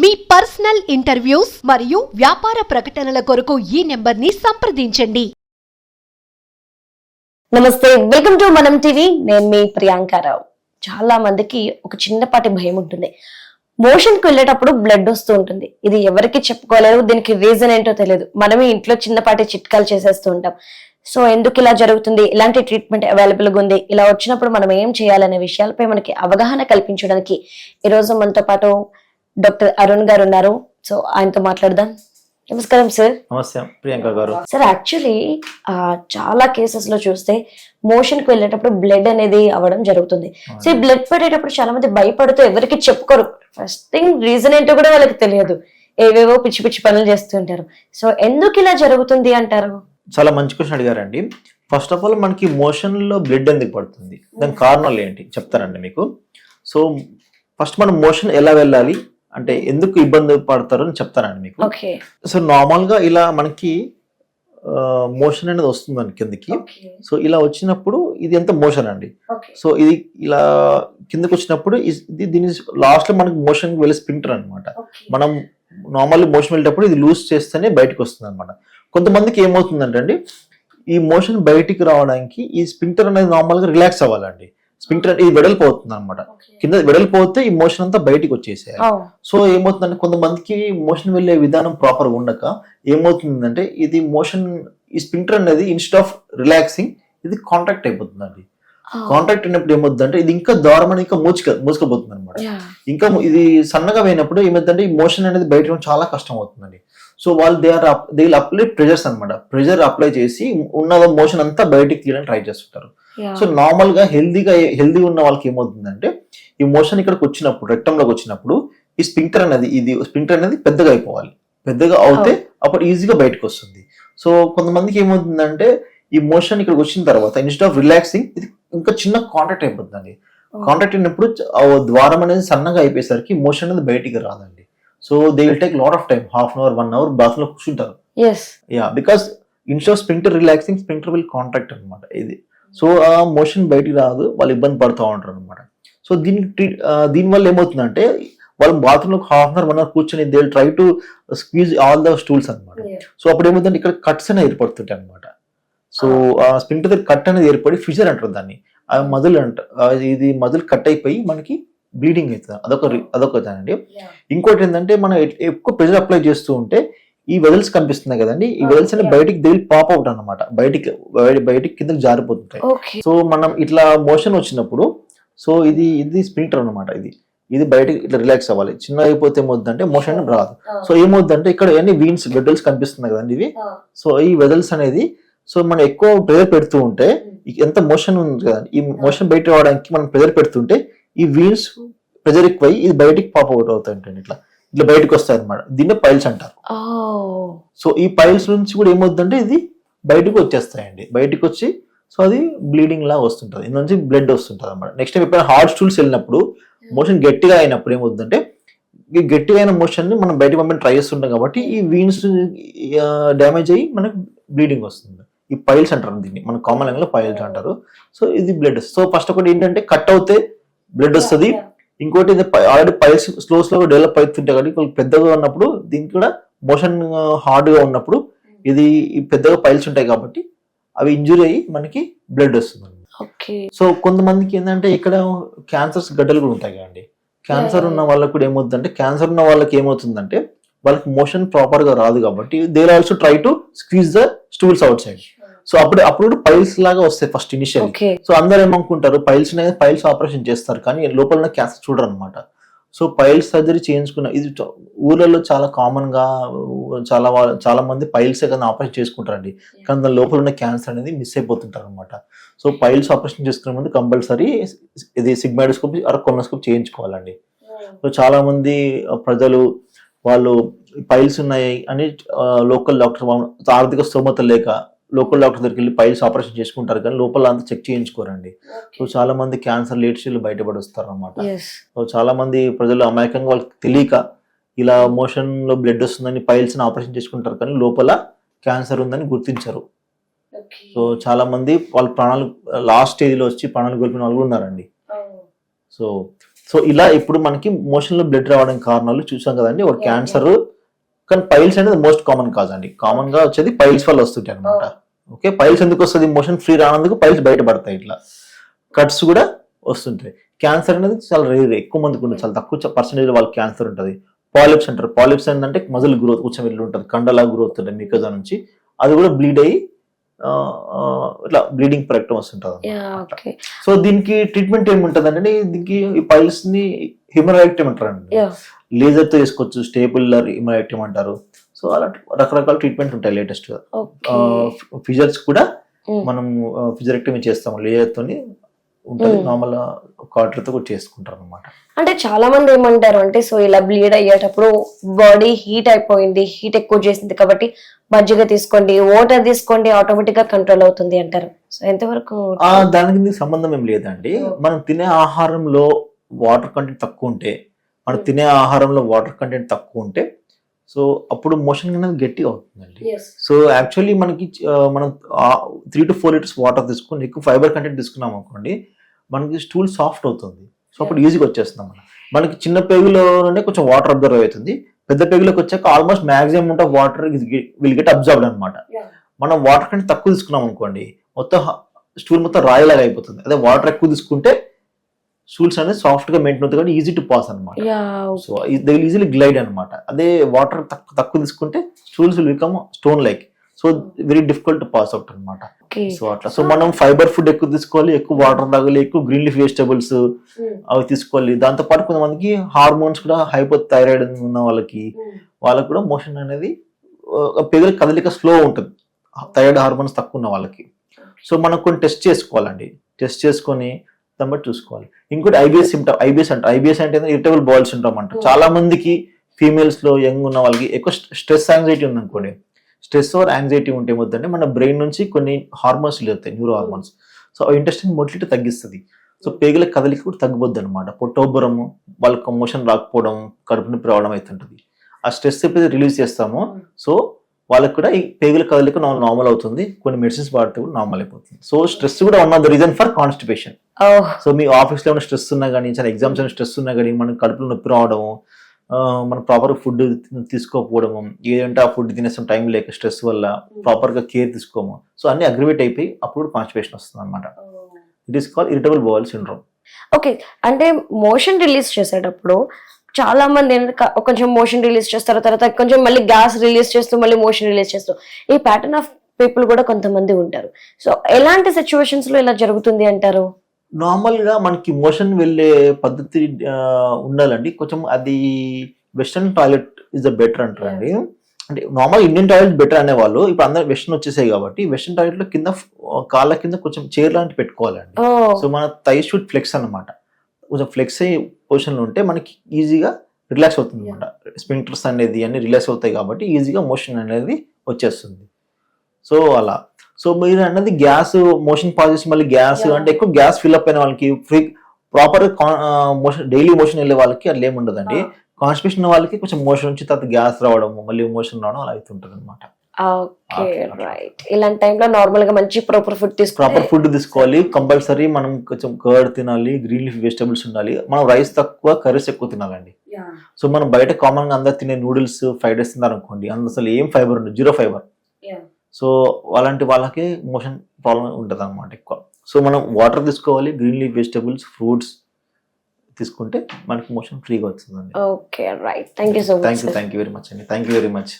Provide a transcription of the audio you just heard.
మీ personal interviews మరియు వ్యాపార ప్రకటనల కొరకు ఈ నెంబర్ని సంప్రదించండి. నమస్తే, వెల్కమ్ టు మనం టీవీ. నేను మీ ప్రియాంకారావు. చాలా మందికి ఒక చిన్నపాటి భయం ఉంటుంది. మోషన్ కి వెళ్ళేటప్పుడు బ్లడ్ వస్తూ ఉంటుంది. ఇది ఎవరికి చెప్పుకోలేరు, దీనికి రీజన్ ఏంటో తెలియదు. మనమే ఇంట్లో చిన్నపాటి చిట్కాలు చేసేస్తూ ఉంటాం. సో ఎందుకు ఇలా జరుగుతుంది, ఇలాంటి ట్రీట్మెంట్ అవైలబుల్ గా ఉంది, ఇలా వచ్చినప్పుడు మనం ఏం చేయాలనే విషయాలపై మనకి అవగాహన కల్పించడానికి ఈ రోజు మనతో పాటు డాక్టర్ అరుణ్ గారు ఉన్నారు. సో ఆయనతో మాట్లాడదాం. నమస్కారం సార్. నమస్తే ప్రియాంక గారు. సార్, యాక్చువల్లీ చాలా కేసెస్ లో చూస్తే మోషన్ కి వెళ్ళేటప్పుడు బ్లడ్ అనేది అవ్వడం జరుగుతుంది. సో ఈ బ్లడ్ పడేటప్పుడు చాలా మంది భయపడుతూ ఎవరికి చెప్పుకోరు. ఫస్ట్ థింగ్ రీజన్ ఏంటో కూడా వాళ్ళకి తెలియదు, ఏవేవో పిచ్చి పిచ్చి పనులు చేస్తూ ఉంటారు. సో ఎందుకు ఇలా జరుగుతుంది అంటారు? చాలా మంచి క్వశ్చన్ అడిగారండి. ఫస్ట్ ఆఫ్ ఆల్ మనకి మోషన్ లో బ్లడ్ ఎందుకు పడుతుంది, దానికి కారణాలు ఏంటి చెప్తారండి మీకు. సో ఫస్ట్ మనం మోషన్ ఎలా వెళ్ళాలి అంటే ఎందుకు ఇబ్బంది పడతారు అని చెప్తానండి మీకు. సో నార్మల్ గా ఇలా మనకి మోషన్ అనేది వస్తుంది మన కిందకి. సో ఇలా వచ్చినప్పుడు ఇది ఎంత మోషన్ అండి. సో ఇది ఇలా కిందకి వచ్చినప్పుడు దీని లాస్ట్ లో మనకి మోషన్ వెళ్ళే స్పింటర్ అనమాట. మనం నార్మల్లీ మోషన్ వెళ్ళేటప్పుడు ఇది లూజ్ చేస్తేనే బయటకు వస్తుంది అనమాట. కొంతమందికి ఏమవుతుందంటే అండి, ఈ మోషన్ బయటికి రావడానికి ఈ స్పింటర్ అనేది నార్మల్ గా రిలాక్స్ అవ్వాలండి. స్పింక్టర్ ఇది వెడల్పోతుంది అనమాట. కింద వెడల్పోతే ఈ మోషన్ అంతా బయటికి వచ్చేసేయాలి. సో ఏమవుతుందంటే కొంతమందికి మోషన్ వెళ్లే విధానం ప్రాపర్ ఉండక ఏమవుతుందంటే ఇది మోషన్ ఈ స్పింక్టర్ అనేది ఇన్స్టెడ్ ఆఫ్ రిలాక్సింగ్ ఇది కాంట్రాక్ట్ అయిపోతుందండి. కాంట్రాక్ట్ అయినప్పుడు ఏమవుతుందంటే ఇది ఇంకా దారుణం ఇంకా మూసుకపోతుంది అనమాట. ఇంకా ఇది సన్నగా పోయినప్పుడు ఏమవుతుందంటే ఈ మోషన్ అనేది బయట చాలా కష్టం అవుతుందండి. సో వాళ్ళు దే అప్లై ప్రెజర్స్ అనమాట. ప్రెజర్ అప్లై చేసి ఉన్న మోషన్ అంతా బయటికి తీయడానికి ట్రై చేస్తుంటారు. సో నార్మల్ గా హెల్దీ ఉన్న వాళ్ళకి ఏమవుతుందంటే ఈ మోషన్ ఇక్కడికి వచ్చినప్పుడు రెక్టంలోకి వచ్చినప్పుడు ఈ స్పింక్టర్ అనేది పెద్దగా అయిపోవాలి. పెద్దగా అవుతే అప్పుడు ఈజీగా బయటకు వస్తుంది. సో కొంతమందికి ఏమవుతుందంటే ఈ మోషన్ ఇక్కడికి వచ్చిన తర్వాత ఇన్స్టెడ్ ఆఫ్ రిలాక్సింగ్ ఇది ఇంకా చిన్న కాంట్రాక్ట్ అయిపోతుందండి. కాంట్రాక్ట్ అయినప్పుడు ద్వారం అనేది సన్నగా అయిపోయేసరికి మోషన్ అనేది బయటికి రాదండి. So they will take lot of time, half an hour 1 hour bath లో కూర్చుంటారు. Because instead of sphincter relaxing sphincter will contract అనమాట ఇది. సో ఆ మోషన్ బయటికి రాదు, వాళ్ళు ఇబ్బంది పడుతూ ఉంటారు అనమాట. సో దీనివల్ల ఏమవుతుందంటే వాళ్ళు బాత్రూమ్ లో హాఫ్ అన్ అవర్ 1 hour కూర్చొని they try to squeeze all the stools అనమాట. సో అప్పుడు ఏమవుతుందంటే ఇక్కడ కట్స్ అనేది ఏర్పడుతుంటాయి అనమాట. సో ఆ స్పింక్టర్ కట్ అనేది ఏర్పడి ఫిషర్ అంటారు దాన్ని. ఆ మజిల్ ఇది మజిల్ కట్ అయిపోయి మనకి బ్లీడింగ్ అవుతుంది. అదొక దానండి. ఇంకోటి ఏంటంటే మనం ఎక్కువ ప్రెషర్ అప్లై చేస్తూ ఉంటే ఈ వెజల్స్ కనిపిస్తున్నాయి కదండి, ఈ వెజల్స్ అనే బయటికి దే విల్ పాప్ అవుట్ అనమాట. బయటికి కిందకి జారిపోతుంటాయి. సో మనం ఇట్లా మోషన్ వచ్చినప్పుడు సో ఇది స్పింక్టర్ అనమాట. ఇది బయటికి ఇట్లా రిలాక్స్ అవ్వాలి. చిన్న అయిపోతే ఏమవుతుందంటే మోషన్ రాదు. సో ఏమవుతుందంటే ఇక్కడ అన్ని వీన్స్ వెజల్స్ కనిపిస్తున్నాయి కదండి ఇవి. సో ఈ వెజల్స్ అనేది సో మనం ఎక్కువ ప్రెజర్ పెడుతూ ఉంటే ఎంత మోషన్ ఉంది కదండి, ఈ మోషన్ బయట రావడానికి మనం ప్రెజర్ పెడుతుంటే ఈ వీన్స్ ప్రెజర్ ఎక్కువ ఇది బయటికి పాప్ అవుట్ అవుతాయి. ఇట్లా బయటకు వస్తాయి అనమాట. దీన్ని పైల్స్ అంటారు. సో ఈ పైల్స్ నుంచి కూడా ఏమవుతుందంటే ఇది బయటకు వచ్చేస్తాయండి. బయటకు వచ్చి సో అది బ్లీడింగ్ లా వస్తుంటది, ఇందు నుంచి బ్లడ్ వస్తుంటది అనమాట. నెక్స్ట్ టైం ఎప్పుడైనా హార్డ్ స్టూల్స్ వెళ్ళినప్పుడు మోషన్ గట్టిగా అయినప్పుడు ఏమవుతుందంటే ఈ గట్టిగా అయిన మోషన్ ని మనం బయటకు పంపని ట్రై చేస్తుంటాం కాబట్టి ఈ వీన్స్ డ్యామేజ్ అయ్యి మనకు బ్లీడింగ్ వస్తుంది. ఈ పైల్స్ అంటారు దీన్ని, మన కామన్ లాంగ్వేజ్ లో పైల్స్ అంటారు. సో ఇది బ్లడ్. సో ఫస్ట్ ఒకటి ఏంటంటే కట్ అవుతే బ్లడ్ వస్తుంది. ఇంకోటి ఆల్రెడీ పైల్స్ స్లో డెవలప్ అవుతుంటాయి కాబట్టి కొంచెం పెద్దగా ఉన్నప్పుడు దీనికి కూడా మోషన్ హార్డ్ గా ఉన్నప్పుడు ఇది పెద్దగా పైల్స్ ఉంటాయి కాబట్టి అవి ఇంజురీ అయ్యి మనకి బ్లడ్ వస్తుంది. సో కొంతమందికి ఏంటంటే ఇక్కడ క్యాన్సర్స్ గడ్డలు కూడా ఉంటాయి కదండి. క్యాన్సర్ ఉన్న వాళ్ళకి కూడా ఏమవుతుందంటే క్యాన్సర్ ఉన్న వాళ్ళకి ఏమవుతుందంటే వాళ్ళకి మోషన్ ప్రాపర్ గా రాదు కాబట్టి they also try to squeeze the stools out side. So అప్పుడు పైల్స్ లాగా వస్తాయి ఫస్ట్ ఇనిషియల్. సో అందరు ఏమనుకుంటారు పైల్స్ ఆపరేషన్ చేస్తారు కానీ లోపల ఉన్న క్యాన్సర్ చూడరు అనమాట. సో పైల్స్ సర్జరీ చేయించుకున్న ఇది ఊర్లలో చాలా కామన్ గా చాలా మంది పైల్స్ కానీ ఆపరేషన్ చేసుకుంటారండి. కానీ దాని లోపల ఉన్న క్యాన్సర్ అనేది మిస్ అయిపోతుంటారు అనమాట. సో పైల్స్ ఆపరేషన్ చేసుకునే ముందు కంపల్సరీ ఇది సిగ్మాయిడోస్కోపీ ఆర్ కొలనోస్కోపీ చేయించుకోవాలండి. సో చాలా మంది ప్రజలు వాళ్ళు పైల్స్ ఉన్నాయి అని లోకల్ డాక్టర్ ఆర్థిక స్తోమత లేక లోకల్ డాక్టర్ దగ్గరికి వెళ్ళి పైల్స్ ఆపరేషన్ చేసుకుంటారు కానీ లోపల అంతా చెక్ చేయించుకోరండి. సో చాలా మంది క్యాన్సర్ లేట్ స్టేజ్ బయటపడి వస్తారు అనమాట. సో చాలా మంది ప్రజలు అమాయకంగా వాళ్ళకి తెలియక ఇలా మోషన్ లో బ్లడ్ వస్తుందని పైల్స్ ఆపరేషన్ చేసుకుంటారు కానీ లోపల క్యాన్సర్ ఉందని గుర్తించరు. సో చాలా మంది వాళ్ళ ప్రాణాలు లాస్ట్ స్టేజ్ లో వచ్చి ప్రాణాలు కోల్పోయిన వాళ్ళు ఉన్నారండి. సో సో ఇలా ఇప్పుడు మనకి మోషన్ లో బ్లడ్ రావడం కారణాలు చూసాం కదండి. ఒక క్యాన్సర్, కానీ పైల్స్ అనేది మోస్ట్ కామన్ కాజ్ అండి. కామన్ గా వచ్చేది పైల్స్ వల్ల వస్తుంటాయి అనమాట. ఓకే, పైల్స్ ఎందుకు వస్తుంది? మోషన్ ఫ్రీ రానందుకు పైల్స్ బయటపడతాయి. ఇట్లా కట్స్ కూడా వస్తుంటాయి. క్యాన్సర్ అనేది చాలా రేర్, ఎక్కువ మందికి ఉంటుంది, చాలా తక్కువ పర్సెంటేజ్ వాళ్ళకి క్యాన్సర్ ఉంటుంది. పాలిప్స్ అంటారు. పాలిప్స్ ఏంటంటే మజిల్ గ్రోత్ కొంచెం వెళ్ళి ఉంటుంది, కండలా గ్రోత్ ఉంటుంది మికజా నుంచి. అది కూడా బ్లీడ్ అయ్యి ఇట్లా బ్లీడింగ్ ప్రయత్నం వస్తుంటది. సో దీనికి ట్రీట్మెంట్ ఏముంటది అంటే, దీనికి ఈ పైల్స్ ని హిమరాయిక్టమీ అంటారండి. లేజర్ తో చేసుకోవచ్చు, స్టేపులర్ హిమరాయిక్టమీ అంటారు. సో అలా రకరకాల ట్రీట్మెంట్ ఉంటాయి లేటెస్ట్ గా. ఫిజర్స్ కూడా మనం ఫిజరెక్టమీ చేస్తాము, లేజర్ తోని ఉంటుంది. నార్మల్ కాటర్తో కూడా చేసుకుంటారు అనమాట. అంటే చాలా మంది ఏమంటారు అంటే, సో ఇలా బ్లీడ్ అయ్యేటప్పుడు బాడీ హీట్ అయిపోయింది, హీట్ ఎక్కువ చేసింది కాబట్టి మజ్జిగ తీసుకోండి, వాటర్ తీసుకోండి, ఆటోమేటిక్ గా కంట్రోల్ అవుతుంది అంటారు. సో ఎంతవరకు దానికి సంబంధం ఏం లేదండి. మనం తినే ఆహారంలో వాటర్ కంటెంట్ తక్కువ ఉంటే, సో అప్పుడు మోషన్ అనేది గట్టిగా అవుతుందండి. సో యాక్చువల్లీ మనకి మనం 3 to 4 liters వాటర్ తీసుకుని ఎక్కువ ఫైబర్ కంటెంట్ తీసుకున్నాం అనుకోండి, మనకి స్టూల్ సాఫ్ట్ అవుతుంది. సో అప్పుడు ఈజీగా వచ్చేస్తున్నాం. మనకి చిన్న పేగులోనే కొంచెం వాటర్ అబ్జర్వ్ అవుతుంది, పెద్ద పేగులోకి వచ్చాక almost maximum of water will get observed అనమాట. మనం వాటర్ కంటే తక్కువ తీసుకున్నాం అనుకోండి, మొత్తం స్టూల్ మొత్తం రాయిలాగా అయిపోతుంది. అదే వాటర్ ఎక్కువ తీసుకుంటే స్టూల్స్ అనేది సాఫ్ట్ గా మెయింటైన్ అవుతుంది, ఈజీ టు పాస్ అనమాట. So they will easily glide అనమాట. అదే వాటర్ తక్కువ తీసుకుంటే stools will become stone like. So very difficult to pass out అనమాట. సో అట్లా. సో మనం ఫైబర్ ఫుడ్ ఎక్కువ తీసుకోవాలి, ఎక్కువ వాటర్ తాగాలి, ఎక్కువ గ్రీన్ లీఫ్ వెజిటబుల్స్ అవి తీసుకోవాలి. దాంతో పాటు కొంతమందికి హార్మోన్స్ కూడా, హైపోథైరాయిడ్ ఉన్న వాళ్ళకి కూడా మోషన్ అనేది పేగుల కదలిక స్లో ఉంటుంది, థైరాయిడ్ హార్మోన్స్ తక్కువ ఉన్న వాళ్ళకి. సో మనం కొన్ని టెస్ట్ చేసుకోవాలండి. టెస్ట్ చేసుకొని దాన్ని బట్టి చూసుకోవాలి. ఇంకోటి ఐబిఎస్ సిమ్టమ్. ఐబిఎస్ అంటే ఇరిటబుల్ బౌల్ సిండ్రోమ్ అంటారు. చాలా మందికి ఫీమేల్స్ లో, యంగ్ ఉన్న వాళ్ళకి ఎక్కువ స్ట్రెస్ యాంగ్జైటీ ఉంది అనుకోండి. స్ట్రెస్ ఆర్ యాంగ్జైటీ ఉంటే ఏమవుతుందంటే, మన బ్రెయిన్ నుంచి కొన్ని హార్మోన్స్ వెళ్తాయి, neuro hormones. So intestine motility తగ్గిస్తుంది. సో పేగుల కదలిక కూడా తగ్గిపోద్ది అనమాట. పొట్టోబ్బరము, వాళ్ళకి మోషన్ రాకపోవడం, కడుపు నొప్పి రావడం అవుతుంటది. ఆ స్ట్రెస్ ఎప్పుడైతే రిలీజ్ చేస్తామో, సో వాళ్ళకి కూడా ఈ పేగుల కదలిక నార్మల్ అవుతుంది. కొన్ని మెడిసిన్స్ వాడితే కూడా నార్మల్ అయిపోతుంది. సో స్ట్రెస్ కూడా one of the reason for constipation. So me office లో ఏమైనా స్ట్రెస్ ఉన్నా కానీ, చాలా ఎగ్జామ్స్ అయినా స్ట్రెస్ ఉన్నా కానీ, మనకి కడుపులో నొప్పి రావడము, మన ప్రాపర్ ఫుడ్ తీసుకోకపోవడము, ఏదంటే ఆ ఫుడ్ తినేసాం టైం లేక స్ట్రెస్ వల్ల, ప్రాపర్ గా కేర్ తీసుకోము, సో అన్ని అగ్రివేట్ అయిపోయి అప్పుడు కాన్స్టిపేషన్ వస్తుంది అనమాట. It is called irritable bowel syndrome. Okay, అంటే మోషన్ రిలీజ్ చేసేటప్పుడు చాలా మంది కొంచెం మోషన్ రిలీజ్ చేస్తారు, తర్వాత కొంచెం మళ్ళీ గ్యాస్ రిలీజ్ చేస్తూ మళ్ళీ మోషన్ రిలీజ్ చేస్తూ, ఈ ప్యాటర్న్ ఆఫ్ పీపుల్ కూడా కొంతమంది ఉంటారు. సో ఎలాంటి సిచ్యువేషన్స్ లో ఇలా జరుగుతుంది అంటారు? నార్మల్ గా మనకి మోషన్ వెళ్ళే పద్ధతి ఉండాలండి. కొంచెం అది western toilet is the better అంటారండి. అంటే నార్మల్ ఇండియన్ టాయిలెట్ బెటర్ అనేవాళ్ళు, ఇప్పుడు అందరు వెస్టర్న్ వచ్చేసాయి కాబట్టి వెస్టర్న్ టాయిలెట్ లో కింద కాళ్ళ కింద కొంచెం చైర్ లాంటి పెట్టుకోవాలండి. సో మన థై షుడ్ ఫ్లెక్స్ అనమాట. కొంచెం ఫ్లెక్స్ అయ్యే పొజిషన్ లో ఉంటే మనకి ఈజీగా రిలాక్స్ అవుతుంది అనమాట. స్పింక్టర్స్ అనేది అన్ని రిలాక్స్ అవుతాయి కాబట్టి ఈజీగా మోషన్ అనేది వచ్చేస్తుంది. సో అలా. సో మీరు అన్నది గ్యాస్ మోషన్ పాస్ చేసి మళ్ళీ గ్యాస్ అంటే ఎక్కువ గ్యాస్ ఫిల్అప్ అయిన వాళ్ళకి, ప్రాపర్ మోషన్ డైలీ మోషన్ వెళ్ళే వాళ్ళకి అట్లా ఏమి ఉండదండి. కాన్స్టిపేషన్ వాళ్ళకి కొంచెం మోషన్ వచ్చి తర్వాత గ్యాస్ రావడము, మళ్ళీ మోషన్ రావడం అలా అవుతుంటది అనమాట. రైట్. ఇలాంటి టైంలో నార్మల్ గా మంచి ప్రాపర్ ఫుడ్ తీసుకోవాలి. కంపల్సరీ మనం కొంచెం కర్డ్ తినాలి, గ్రీన్ లీఫ్ వెజిటబుల్స్ ఉండాలి. మనం రైస్ తక్కువ, కర్రీస్ ఎక్కువ తినాలండి. సో మనం బయట కామన్ గా అందరు తినే నూడిల్స్, ఫ్రైడ్ రైస్ తిన్నారు అనుకోండి, అందులో అసలు ఏం ఫైబర్ ఉండదు, 0 ఫైబర్. సో అలాంటి వాళ్ళకి మోషన్ ప్రాబ్లం ఉంటుంది అనమాట ఎక్కువ. సో మనం వాటర్ తీసుకోవాలి, గ్రీన్ లీఫ్ వెజిటబుల్స్, ఫ్రూట్స్ తీసుకుంటే మనకి మోషన్ ఫ్రీగా వస్తుందండి. Okay, right. Thank you so much. Thank you very much అండి. Thank you very much.